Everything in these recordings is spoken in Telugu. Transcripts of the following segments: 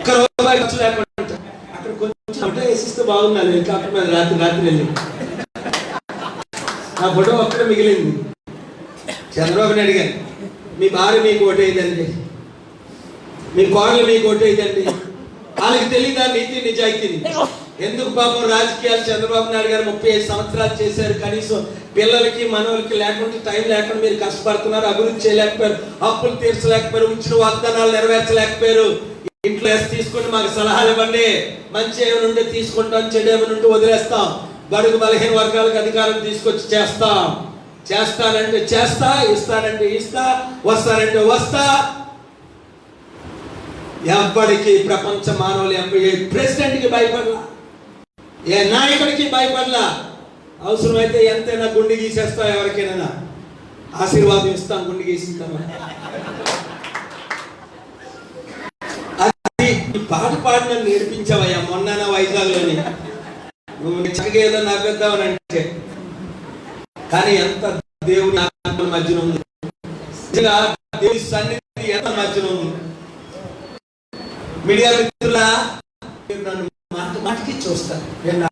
ఒక్క రూపాయి ఖర్చు లేకుండా అక్కడ కొంచెం ఫోటో వేసిస్తే బాగున్నాను. హెలికాప్టర్ మీద రాత్రి వెళ్ళి నా ఫోటో ఒక్కడే మిగిలింది. చంద్రబాబు నాయుడు గారు, మీ భార్య మీకు ఓటేదండి, మీ కోడలు మీకు ఓటేదండి. వాళ్ళకి తెలియదా నీతి నిజాయితీని? ఎందుకు పాపం రాజకీయాలు చంద్రబాబు నాయుడు గారు 35 సంవత్సరాలు చేశారు. కనీసం పిల్లలకి మనవలకి లేకుండా టైం లేకుండా మీరు కష్టపడుతున్నారు. అభివృద్ధి చేయలేకపోయారు, అప్పులు తీర్చలేకపోయారు, ఇచ్చిన వాగ్దానాలు నెరవేర్చలేకపోయారు. ఇంట్లో తీసుకుని మాకు సలహాలు ఇవ్వండి, మంచి ఏమైనా ఉంటే తీసుకుంటాం, చెడు ఏమైనా ఉంటే వదిలేస్తాం, బడుగు బలహీన వర్గాలకు అధికారం తీసుకొచ్చి చేస్తానంటే చేస్తా, ఇస్తానంటే ఇస్తా, వస్తానంటే వస్తా. ఎవ్వడికి ప్రపంచ మానవులు ఏ ప్రెసిడెంట్కి భయపడలా, ఏ నాయకుడికి భయపడలా. అవసరమైతే ఎంతైనా గుండె గీసేస్తా, ఎవరికైనా ఆశీర్వాదం ఇస్తాం గుండె గీసిన తర్వాత. అది పాట పాడిన నేర్పించావయ్యా మొన్న వైజాగ్లోని. నువ్వు చక్కగా ఏదో నవ్వేద్దామని అంటే, కానీ ఎంత దేవుడి మధ్యన ఉంది, దేవుడి సన్నిధి ఎంత మధ్యన ఉంది. మీడియా మిత్రులా, నన్ను మాటకి చూస్తాను. నేను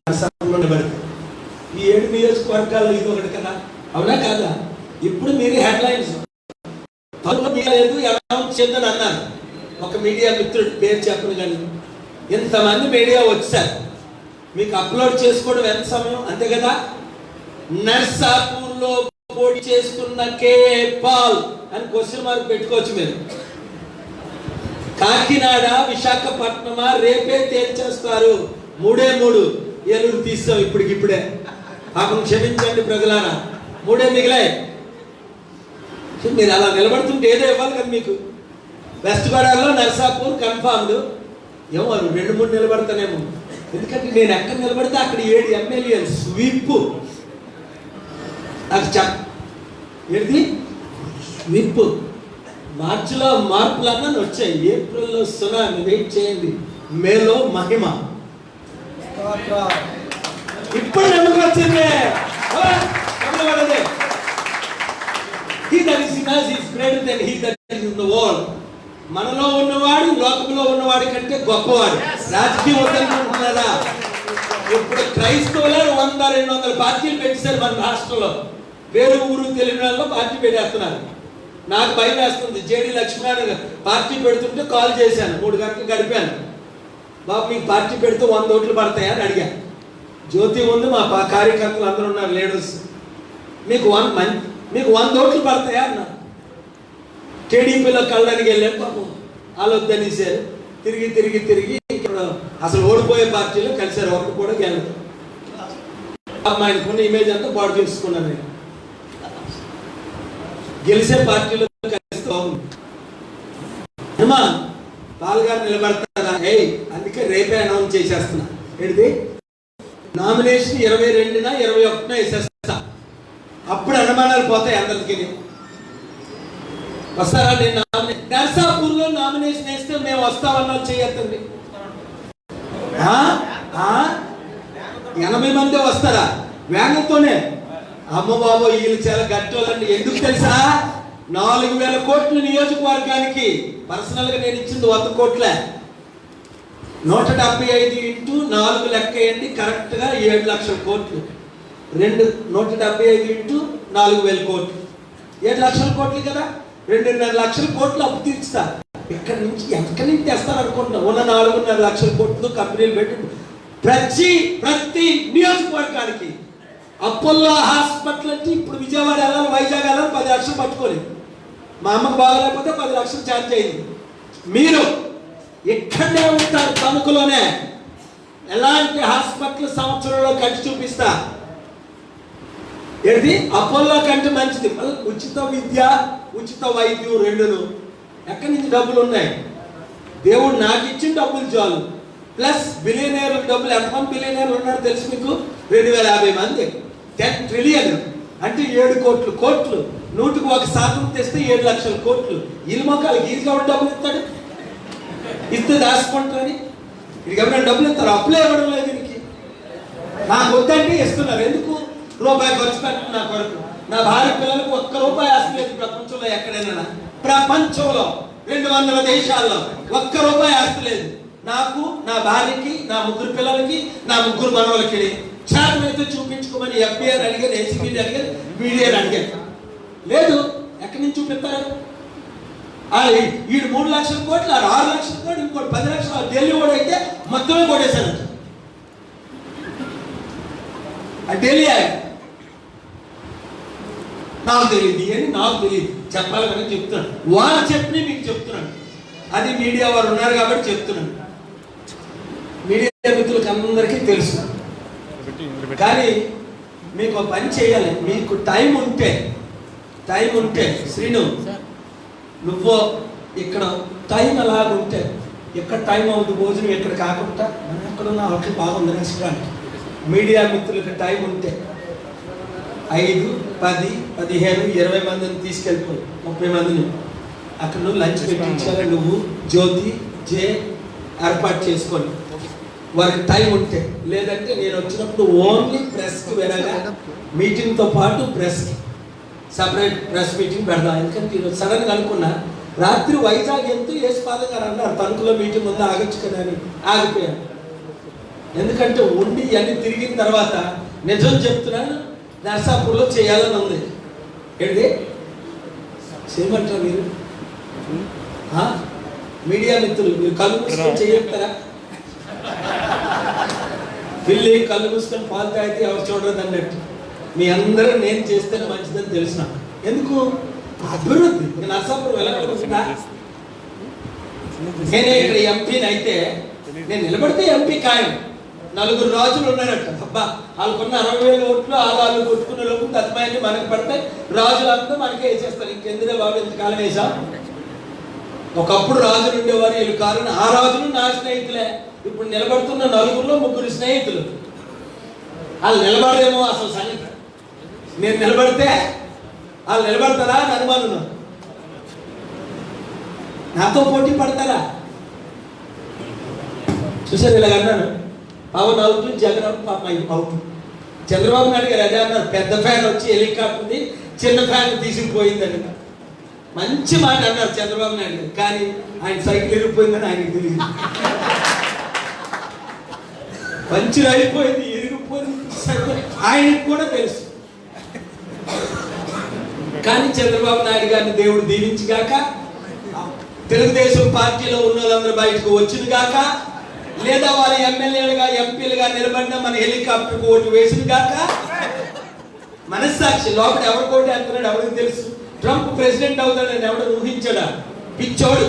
ఈ 7 నియోజకవర్గాల్లో ఇది ఒకటి కదా, అవునా కాదా? ఇప్పుడు మీరు హెడ్లైన్స్ లేదు అనౌన్స్ చేద్దని అన్నారు. ఒక మీడియా మిత్రుడు పేరు చెప్పను, కానీ ఇంతమంది మీడియా వచ్చారు. మీకు అప్లోడ్ చేసుకోవడం ఎంత సమయం, అంతే కదా? నర్సాపూర్లో పోటీ చేసుకున్న కేఏ పాల్ అని క్వశ్చన్ మార్క్ పెట్టుకోవచ్చు మీరు. కాకినాడ, విశాఖపట్నమా రేపే తేల్చేస్తారు. 3 ఏలూరు తీస్తాం ఇప్పుడే. పాపం క్షమించండి ప్రజలారా, 3 మిగిలాయి. మీరు అలా నిలబడుతుంటే ఏదో ఇవ్వాలి కదా మీకు. వెస్ట్ గోదావరిలో నర్సాపూర్ కన్ఫామ్డ్. ఏమో 2-3 నిలబడతానేమో, ఎందుకంటే నేను ఎక్కడ నిలబడితే అక్కడ 7 ఎమ్మెల్యేలు స్వీప్. నాకు ఏంటి స్వీప్? మార్చిలో మార్పులన్నా వచ్చాయి, ఏప్రిల్లో సునామీ. వెయిట్ చేయండి, మేలో మహిమ. ఇప్పుడు నమ్మకం వచ్చింది. మనలో ఉన్నవాడు లోకంలో ఉన్నవాడి కంటే గొప్పవాడు. రాజకీయం వద్దనుకుంటున్నారా? ఇప్పుడు క్రైస్తవులు 100-200 పార్టీలు పెట్టేశారు మన రాష్ట్రంలో. వేరు ఊరు తెలియని వాళ్ళలో పార్టీ పెట్టేస్తున్నారు. నాకు భయం వేస్తుంది. జేడి లక్ష్మీనారాయణ పార్టీ పెడుతుంటే కాల్ చేశాను, 3 గంటలు గడిపాను. బాబు మీకు పార్టీ పెడితే 100 ఓట్లు పడతాయా అని అడిగాను. జ్యోతి ఉంది, మా కార్యకర్తలు అందరూ ఉన్నారు, లీడర్స్. మీకు 100 ఓట్లు పడతాయా అన్నా. టీడీపీలో కళ్ళడానికి వెళ్ళాను, పాపం ఆలోద్దనేసారు. తిరిగి ఇప్పుడు అసలు ఓడిపోయే పార్టీలో కలిసారు, ఒకటి కూడా గెలదు. ఆయనకున్న ఇమేజ్ అంతా పాడు చేసుకున్నాను నేను. గెలిచే పార్టీలో కలిస్తే బాగుంది. పాల్గారు నిలబడతారా? అందుకే రేపే అనౌన్స్ చేసేస్తున్నా. ఏంటిది? నామినేషన్ 22న 21న వేసేస్తా. అప్పుడు అనుమానాలు పోతాయి అందరికి. వస్తారా? నేను నర్సాపూర్లో నామినేషన్ వేస్తే మేము వస్తామన్నా చేయొద్దండి. 80 మంది వస్తారా వ్యాన్లతోనే? అమ్మ బాబు, వీళ్ళు చాలా గట్టోళ్ళండి. ఎందుకు తెలుసా? 4,000 కోట్లు నియోజకవర్గానికి. పర్సనల్ గా నేను ఇచ్చింది 100 కోట్లే. 175 ఇంటూ 4 లెక్క వేయండి, కరెక్ట్ గా 7 లక్షల కోట్లు. 175 ఇంటూ 4,000 కోట్లు 7 లక్షల కోట్లు కదా. 2.5 లక్షల కోట్లు అప్పు తీర్చుతా. ఎక్కడి నుంచి తెస్తారు అనుకుంటున్నా? ఉన్న 4.5 లక్షల కోట్లు కంపెనీలు పెట్టి ప్రతి నియోజకవర్గానికి. అపోలో హాస్పిటల్ అంటే ఇప్పుడు విజయవాడ వెళ్ళాలి, వైజాగ్ వెళ్ళాలి, 10 లక్షలు పట్టుకోలేదు. మా అమ్మకు బాగలేకపోతే 10 లక్షలు ఛార్జ్ అయింది. మీరు ఎక్కడే ఉంటారు, తణుకులోనే. ఎలాంటి హాస్పిటల్ సంవత్సరంలో కట్టి చూపిస్తా. ఏంటి? అపోలో కంటే మంచిది. ఉచిత విద్య, ఉచిత వైద్యం 2ను. ఎక్కడి నుంచి డబ్బులు ఉన్నాయి? దేవుడు నాకు ఇచ్చిన డబ్బులు చాలు. ప్లస్ బిలియనీర్ల డబ్బులు. ఎంతమంది బిలియనీర్లు ఉన్నారు తెలుసు మీకు? 2,050 మంది. 10 ట్రిలియన్ అంటే 7 కోట్లు. 100% తెస్తే 7 లక్షల కోట్లు. ఇల్లు మొక్కలు ఈజీగా డబ్బులు ఇస్తాడు, ఇస్తే దాచుకుంటారని. ఇది ఎవరైనా డబ్బులు ఇస్తారు? అప్పులే ఇవ్వడం లేదు దీనికి. నాకు వద్దంటే ఇస్తున్నారు. ఎందుకు? రూపాయి ఖర్చు పెట్టండి నా కొరకు. నా భార్య పిల్లలకు 1 రూపాయి ఆస్తి లేదు ప్రపంచంలో ఎక్కడైనా. ప్రపంచంలో 200 దేశాల్లో 1 రూపాయి ఆస్తి లేదు. నాకు, నా భార్యకి, నా 3 పిల్లలకి, నా 3 మనవలకి చేతనైతే చూపించుకోమని FBI అడిగాను, ACBని అడిగాను, మీడియాని అడిగాను. లేదు, ఎక్కడి నుంచి చూపిస్తారు? వీడు 3 లక్షల కోట్లు, 6 లక్షల కోట్లు, ఇంకోటి 10 లక్షలు. ఢిల్లీ కూడా అయితే మొత్తమే కొట్టేశారు. ఢిల్లీ నాకు తెలియదు అని, నాకు తెలియదు చెప్పాలని చెప్తున్నాను. వాళ్ళు చెప్పి మీకు చెప్తున్నాను. అది మీడియా వారు ఉన్నారు కాబట్టి చెప్తున్నాను. మీడియా మిత్రులకు అందరికీ తెలుసు. కానీ మీకు పని చేయాలి. మీకు టైం ఉంటే శ్రీను, నువ్వు ఇక్కడ టైం అలాగుంటే, ఎక్కడ టైం అవుతుంది భోజనం ఎక్కడ కాకుండా మనం ఎక్కడున్న హోటల్ బాగుంది రెస్టారెంట్. మీడియా మిత్రులకు టైం ఉంటే 5, 10, 15, 20 మందిని తీసుకెళ్ళిపోయి 30 మందిని అక్కడ నువ్వు లంచ్ పెట్టించాలి. నువ్వు జ్యోతి జే ఏర్పాటు చేసుకొని వారికి టైం ఉంటే. లేదంటే నేను వచ్చినప్పుడు ఓన్లీ ప్రెస్కి వేరేగా మీటింగ్తో పాటు ప్రెస్కి సపరేట్ ప్రెస్ మీటింగ్ పెడదాం. ఎందుకంటే ఈరోజు సడన్గా అనుకున్నా, రాత్రి వైజాగ్ ఎంతో యేసుపాదం గారు అన్నారు తణుకులో మీటింగ్ ఉందా ఆగొచ్చు కదా అని. ఆగిపోయాను. ఎందుకంటే ఉండి అన్ని తిరిగిన తర్వాత నిజం చెప్తున్నాను, నర్సాపూర్లో చేయాలని ఉంది. ఏంటి చేయమంటారు మీరు? మీడియా మిత్రులు, మీరు కళ్ళు మూసుకొని చేయగలుగుతారా? పిల్లి కళ్ళు మూసుకొని పాలు తాగితే ఎవరు చూడదు అన్నట్టు మీ అందరూ నేను చేస్తేనే మంచిదని తెలిసిన. ఎందుకు? అభివృద్ధి. నర్సాపూర్ వెళ్ళకుండా నేనే ఇక్కడ ఎంపీని అయితే నేను నిలబడితే ఎంపీ ఖాయం. 4 రాజులు ఉన్నారట. అబ్బా, వాళ్ళకున్న 60,000 ఓట్లు వాళ్ళు కొట్టుకునే లోపు తత్మాయన్ని మనకు పడతాయి. రాజులంతా మనకే వేసేస్తారు. ఇంకెందుకే బాబు ఎంతకాలం వేసా? ఒకప్పుడు రాజులు ఉండేవారు, వీళ్ళు కారణం. ఆ రాజులు నా స్నేహితులే. ఇప్పుడు నిలబడుతున్న 4గురిలో 3 స్నేహితులు. వాళ్ళు నిలబడేమో అసలు సంగతి. నేను నిలబడితే వాళ్ళు నిలబడతారా అని అనుమానం. నాతో పోటీ పడతారా? చూసారు, ఇలాగ అన్నాను. Pawan out, Jagan out. చంద్రబాబు నాయుడు గారు అదే అన్నారు. పెద్ద ఫ్యాన్ వచ్చి హెలికాప్టర్ని చిన్న ఫ్యాన్ తీసుకుపోయిందని మంచి మాట అన్నారు చంద్రబాబు నాయుడు గారు. కానీ ఆయన సైకిల్ ఇరిగిపోయిందని ఆయనకి తెలియదు. పంచర్ అయిపోయింది, ఇరిగిపోయింది ఆయనకు కూడా తెలుసు. కానీ చంద్రబాబు నాయుడు గారిని దేవుడు దీవించిగాక, తెలుగుదేశం పార్టీలో ఉన్న వాళ్ళందరూ బయటకు వచ్చిన గాక, లేదా వాళ్ళ ఎమ్మెల్యేలుగా ఎంపీలుగా నిలబడిన మన హెలికాప్టర్కి ఓటు వేసిన గాక. మనస్సాక్షి లోపల ఎవరు కోటి అంటున్నాడు ఎవరికి తెలుసు. ట్రంప్ ప్రెసిడెంట్ అవుతాడని ఎవడు ఊహించాడా? పిచ్చోడు.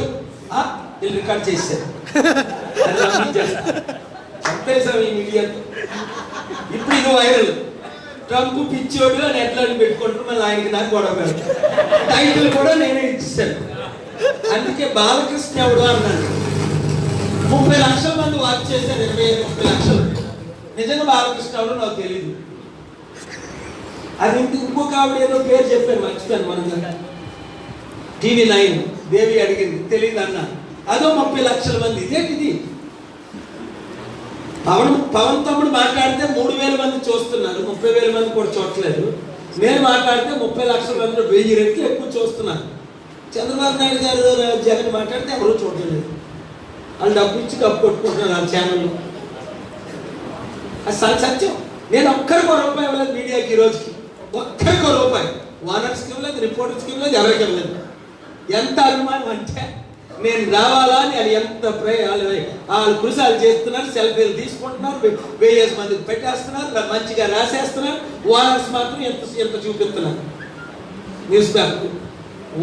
వీళ్ళు రికార్డ్ చేశారు. చెప్పేశాం ఈ మీడియాతో. ఇప్పుడు ఇది వైరల్. ట్రంప్ పిచ్చోడు అని ఎట్లా పెట్టుకుంటారు, మళ్ళీ ఆయనకి నాకు గొడవ పెడతారు. టైటిల్ కూడా నేనే ఇచ్చాను. అందుకే బాలకృష్ణ ఎవడు అన్నాడు. 30 లక్షల మంది వాచ్ చేశారు. 20-30 లక్షలు. నిజంగా బాలకృష్ణ ఎవడో నాకు తెలియదు. అది ఇంకొక ఆవిడ ఏదో పేరు చెప్పాను, మర్చిపోయాను. మన TV9 దేవి అడిగింది, తెలియదు అన్నా. అదో 30 లక్షల మంది. ఇదేంటిది? పవన్ తమ్ముడు మాట్లాడితే 3,000 మంది చూస్తున్నారు, 30,000 మంది కూడా చూడట్లేదు. నేను మాట్లాడితే 30 లక్షల మంది 1000 రెట్లు ఎక్కువ చూస్తున్నారు. చంద్రబాబు నాయుడు గారు జగన్ మాట్లాడితే ఎవరూ చూడలేదు. వాళ్ళు డబ్బు ఇచ్చి కప్పు కొట్టుకుంటున్నారు వాళ్ళ ఛానల్లో. అది సత్యం. నేను ఒక్కరికి రూపాయి ఇవ్వలేదు మీడియాకి. ఈ రోజుకి ఒక్కరికి రూపాయి. ఓనర్స్కి ఇవ్వలేదు, రిపోర్టర్స్కి ఇవ్వలేదు, ఎవరికి ఇవ్వలేదు. ఎంత అభిమానం అంటే నేను రావాలా అని వాళ్ళు ఎంత వాళ్ళు కృషాలు చేస్తున్నారు. సెల్ఫీలు తీసుకుంటున్నారు, 1000 మందికి పెట్టేస్తున్నారు, మంచిగా రాసేస్తున్నారు. ఓనర్స్ మాత్రం ఎంత చూపిస్తున్నారు. న్యూస్ పేపర్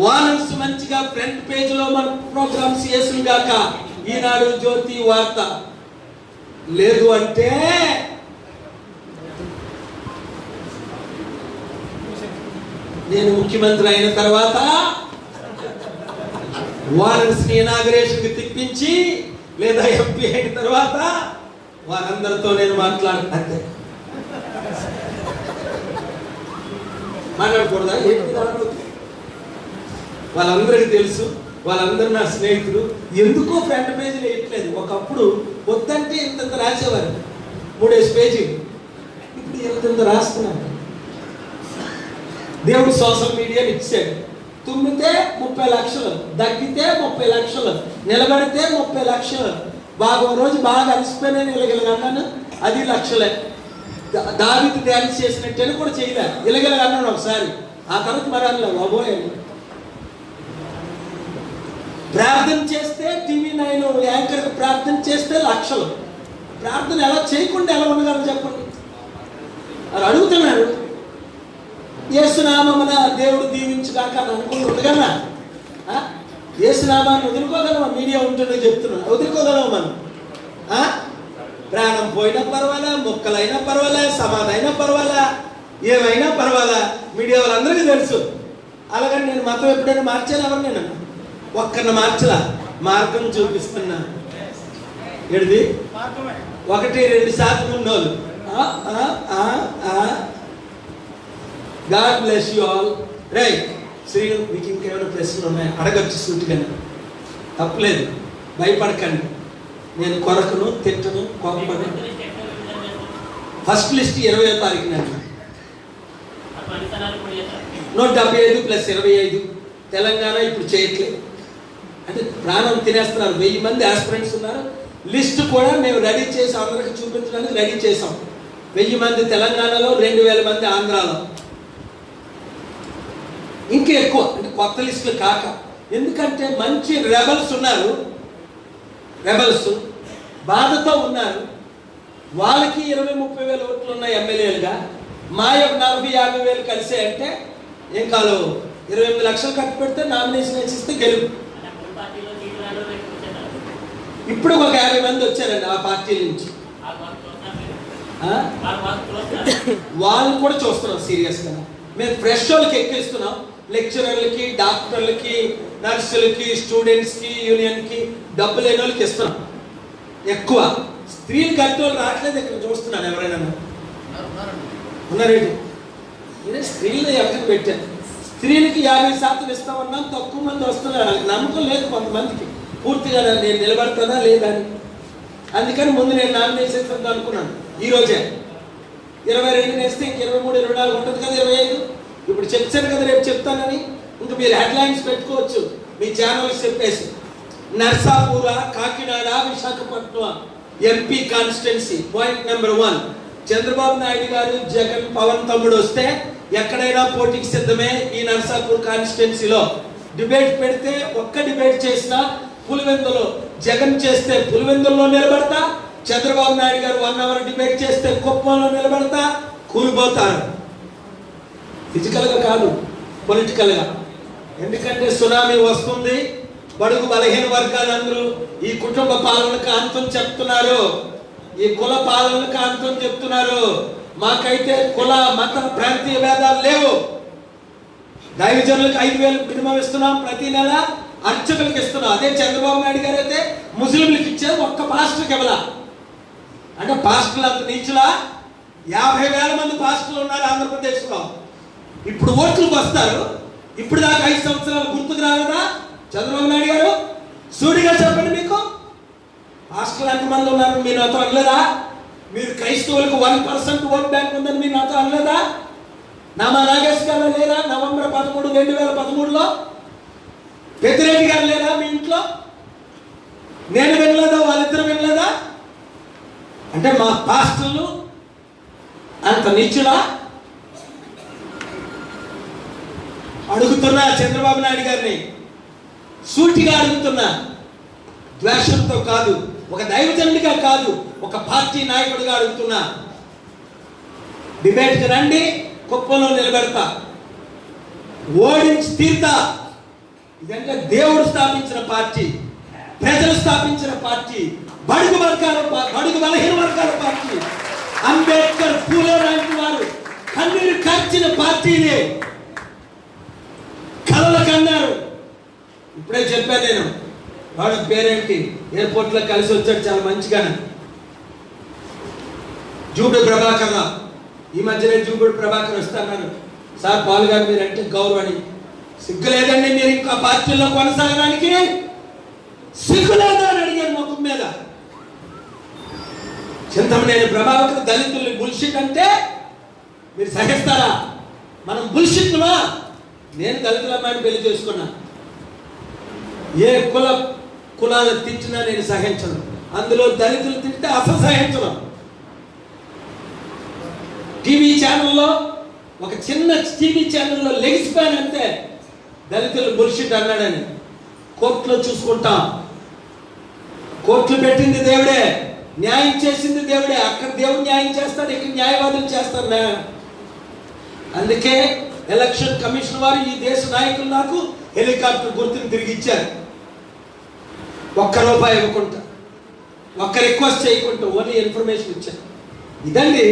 ఓనర్స్ మంచిగా ఫ్రంట్ పేజ్లో మన ప్రోగ్రామ్స్ చేసిందాక ఈనాడు, జ్యోతి, వార్త. లేదు అంటే నేను ముఖ్యమంత్రి అయిన తర్వాత వారన్స్ని ఇనాగరేషన్కి తిప్పించి, లేదా ఎంపీ అయిన తర్వాత వారందరితో నేను మాట్లాడుతాను. మాట్లాడకూడదా? వాళ్ళందరికీ తెలుసు, వాళ్ళందరూ నా స్నేహితులు. ఎందుకో ఫ్రంట్ పేజీలు వేయట్లేదు. ఒకప్పుడు వద్దంటే ఇంత రాసేవారు, 3 పేజీలు. ఇప్పుడు ఇంత రాస్తున్నాను. దేవుడు సోషల్ మీడియాని ఇచ్చాడు. తుమ్మితే 30 లక్షలు, దగ్గితే 30 లక్షలు, నిలబడితే 30 లక్షలు. బాగా రోజు బాగా అలసిపోయినా ఇలాగ అన్నాను, అది లక్షలే. దావీదు డ్యాన్స్ చేసినట్టని కూడా చేయలే, ఇలాగ అన్నాను ఒకసారి. ఆ తర్వాత మరి అలా బాబోయాను. ప్రార్థన చేస్తే TV9 యాంకర్కి ప్రార్థన చేస్తే లక్షలు. ప్రార్థన ఎలా చేయకుండా ఎలా ఉండగలరు చెప్పండి? అది అడుగుతున్నాడు. యేసునామమున దేవుడు దీవించుగాక అని అనుకుని ఉండగలనా? యేసునామాన్ని వదులుకోగలమా? మీడియా ఉంటుందని చెప్తున్నా, వదులుకోగలమా మనం? ప్రాణం పోయినా పర్వాలా, మొక్కలైనా పర్వాలా, సమాధి అయినా పర్వాలా, ఏమైనా పర్వాలా, మీడియా వాళ్ళందరికీ తెలుసు. అలాగని నేను మతం ఎప్పుడైనా మార్చాను? ఎవరు? నేను ఒక్కరిని మార్చలా, మార్గం చూపిస్తున్నా. ఏడిది 1-2 శాతం ఉన్నోళ్ళు. God bless you all. Right Shri, మీకు ఇంకేమైనా ప్రశ్నలు ఉన్నాయా? అడగచ్చు సూటిగా, తప్పలేదు, భయపడకండి. నేను కొరకును, తిట్టను, కోపను. ఫస్ట్ లిస్ట్ 20వ తారీఖున 175 + 25. తెలంగాణ ఇప్పుడు చేయట్లేదు అంటే ప్రాణం తినేస్తున్నారు. 1000 మంది ఆస్పిరెంట్స్ ఉన్నారు. లిస్ట్ కూడా మేము రెడీ చేసి అందరికి చూపించడానికి రెడీ చేసాం. 1000 మంది తెలంగాణలో, 2000 మంది ఆంధ్రాలో, ఇంకా ఎక్కువ అంటే కొత్త లిస్టులు కాక. ఎందుకంటే మంచి రెబల్స్ ఉన్నారు, రెబల్స్ బాధతో ఉన్నారు. వాళ్ళకి 20-30 వేల ఓట్లు ఉన్నాయి ఎమ్మెల్యేలుగా. మా యొక్క 40-50 వేలు కలిసే అంటే ఏం కాదు, 28 లక్షలు ఖర్చు పెడితే నామినేషన్ వేసిస్తే గెలుపు. ఇప్పుడు ఒక 50 మంది వచ్చారండి ఆ పార్టీ నుంచి. వాళ్ళు కూడా చూస్తున్నాం సీరియస్గా. మేము ఫ్రెష్ వాళ్ళకి ఎక్కిస్తున్నాం, లెక్చరర్లకి, డాక్టర్లకి, నర్సులకి, స్టూడెంట్స్కి, యూనియన్కి, డబ్బు లేని వాళ్ళకి ఇస్తున్నాం ఎక్కువ. స్త్రీలు కట్టే వాళ్ళు రావట్లేదు. ఇక్కడ చూస్తున్నాను, ఎవరైనా ఉన్నారేంటి? నేనే స్త్రీలు ఎక్కడ పెట్టాను. స్త్రీలకి 50% ఇస్తామన్నాం, తక్కువ మంది వస్తున్నారు. వాళ్ళకి నమ్మకం లేదు కొంతమందికి పూర్తిగా నేను నిలబడతానా లేదని. అందుకని ముందు నేను నామినేషన్ ఇస్తాను అనుకున్నాను. ఈరోజే 22 వేస్తే ఇంక 23, 24 ఉంటుంది కదా, 25. ఇప్పుడు చెప్పాను కదా రేపు చెప్తానని. ఇంకా మీరు హెడ్లైన్స్ పెట్టుకోవచ్చు మీ ఛానల్స్ చెప్పేసి. Narsapura, Kakinada, Visakhapatnam MP constituency. Point number 1, Chandrababu Naidu garu, Jagan, Pawan తమ్ముడు వస్తే ఎక్కడైనా పోటీకి సిద్ధమే. ఈ నర్సాపూర్ కాన్స్టిట్యున్సీలో డిబేట్ పెడితే ఒక్క డిబేట్ చేసినా పులివెందులో, జగన్ చేస్తే పులివెందుల్లో నిలబడతా, చంద్రబాబు నాయుడు గారు 1 అవర్ డిబేట్ చేస్తే కుప్పంలో నిలబడతా. కూలిపోతారు, ఫిజికల్గా కాదు, పొలిటికల్గా. ఎందుకంటే సునామీ వస్తుంది. బడుగు బలహీన వర్గాలందరూ ఈ కుటుంబ పాలనకు అంతం చెప్తున్నారు, ఈ కుల పాలనకు అంతం చెప్తున్నారు. మాకైతే కుల, మత, ప్రాంతీయ భేదాలు లేవు. దైవజనులకు 5,000 మినిమం ఇస్తున్నాం ప్రతి నెల, అర్చకులకు ఇస్తున్నాం. అదే చంద్రబాబు నాయుడు గారు అయితే ముస్లింలకు ఇచ్చారు, ఒక్క పాస్టర్కి ఇవ్వలా. అంటే పాస్టర్లు అంత నీచులా? 50,000 మంది పాస్టర్లు ఉన్నారు ఆంధ్రప్రదేశ్లో. ఇప్పుడు ఓట్లకు వస్తారు. ఇప్పుడు దాకా 5 సంవత్సరాలు గుర్తుకు రాలేదా చంద్రబాబు నాయుడు గారు? సూటిగా చెప్పండి, మీకు పాస్టర్లు ఎంతమంది ఉన్నారు? మీరు నాతో అనలేదా? మీరు క్రైస్తవులకు 1% ఓట్ బ్యాంక్ ఉందని మీరు నాతో అనలేదా? నామా నాగేష్ గారు లేరా నవంబర్ 13, 2013లో? పెద్దిరెడ్డి గారు లేరా మీ ఇంట్లో? నేను వినలేదా? వాళ్ళిద్దరు వినలేదా? అంటే మా పాస్టర్లు అంత నీచులా? అడుగుతున్నా చంద్రబాబు నాయుడు గారిని, సూటిగా అడుగుతున్నా. ద్వేషంతో కాదు, ఒక దైవజనుడిగా కాదు, ఒక పార్టీ నాయకుడిగా అడుగుతున్నా. డిబేట్కి రండి, కుప్పంలో నిలబెడతా, ఓడించి తీర్తా. ఇదంటే దేవుడు స్థాపించిన పార్టీ, ప్రజలు స్థాపించిన పార్టీ, బడుగు బలహీన వర్గాల పార్టీ. అంబేద్కర్, పూలే లాంటి వారు కన్నీరు కార్చిన పార్టీనే. కలలు కన్నారు. ఇప్పుడే చెప్పాను నేను, వాడు పేరేంటి, ఎయిర్పోర్ట్లో కలిసి వచ్చాడు చాలా మంచిగా, జూబుడు ప్రభాకర్ రావు. ఈ మధ్యనే జూబుడు ప్రభాకర్ వస్తాను. సార్ పాల్ గారు మీరంటే గౌరవని. సిగ్గు లేదండి మీరు ఇంకా పార్టీలో కొనసాగడానికి? సిగ్గు లేదా అని అడిగాను ముఖం మీద. చింతమనేని ప్రభాకర్ దళితుల్ని బుల్షిట్ అంటే మీరు సహిస్తారా? మనం బుల్షిట్లుమా? నేను దళితుల అమ్మాయిని పెళ్లి చేసుకున్నా. ఏ కులాలు తిట్టినా నేను సహించను. అందులో దళితులు తింటే అసలు సహించడం. టీవీ ఛానల్లో ఒక చిన్న టీవీ ఛానల్లో లెగిసిపోయానంటే దళితులు బుల్షిట్ అన్నాడని కోర్టులో చూసుకుంటాం. కోర్టులు పెట్టింది దేవుడే, న్యాయం చేసింది దేవుడే. అక్కడ దేవుడు న్యాయం చేస్తాడు, ఇక్కడ న్యాయవాదులు చేస్తారు న్యాయం. అందుకే ఎలక్షన్ కమిషన్ వారు ఈ దేశ నాయకులు నాకు హెలికాప్టర్ గుర్తుని తిరిగి ఇచ్చారు. ₹1 ఇవ్వకుండా, ఒక్క రిక్వెస్ట్ చేయకుండా, ఓన్లీ ఇన్ఫర్మేషన్ ఇచ్చారు. ఇదండి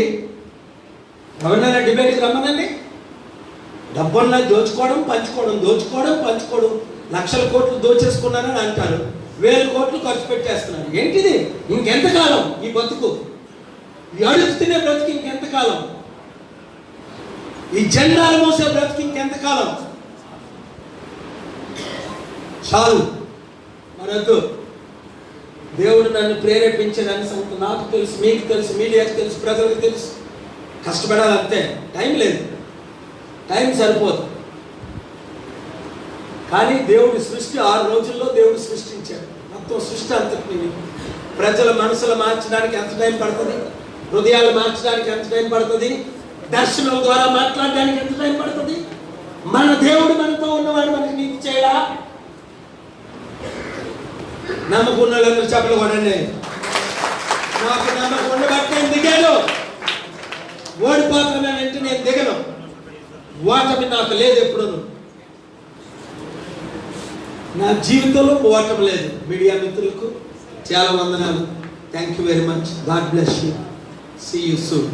ఎవరినైనా డిబేట్కి రమ్మనండి. డబ్బున్నా దోచుకోవడం పంచుకోవడం, దోచుకోవడం పంచుకోవడం. లక్షల కోట్లు దోచేసుకున్నారని అంటారు, 1000 కోట్లు ఖర్చు పెట్టేస్తున్నారు. ఏంటిది? ఇంకెంతకాలం ఈ బతుకు? ఈ అడుగు తినే బ్రతుకు ఇంకెంతకాలం? ఈ జెండాలు మోసే బ్రతుకు ఇంకెంతకాలం? చాలు, మరొద్దు. దేవుడు నన్ను ప్రేరేపించడానికి సంగతి నాకు తెలుసు, మీకు తెలుసు, మీడియాకి తెలుసు, ప్రజలకు తెలుసు. కష్టపడాలంతే. టైం లేదు, టైం సరిపోదు. కానీ దేవుడి సృష్టి 6 రోజుల్లో దేవుడు సృష్టించాడు. మొత్తం సృష్టి అంతటిని ప్రజల మనసులు మార్చడానికి ఎంత టైం పడుతుంది? హృదయాలు మార్చడానికి ఎంత టైం పడుతుంది? దర్శనం ద్వారా మాట్లాడడానికి ఎంత టైం పడుతుంది? మన దేవుడు మనతో ఉన్నవాడు మనకి నీకు చేయడా? నమ్మకం ఉన్న వాళ్ళందరూ చెప్పలు కొనండి. నాకు నమ్మకం ఉండబట్టి నేను దిగాను. ఓడిపోతున్నానంటే నేను దిగను. ఓటమి నాకు లేదు ఎప్పుడు. నా జీవితంలో ఓటమి లేదు. మీడియా మిత్రులకు చాలా వందనాలు. Thank you very much. God bless you. See you soon.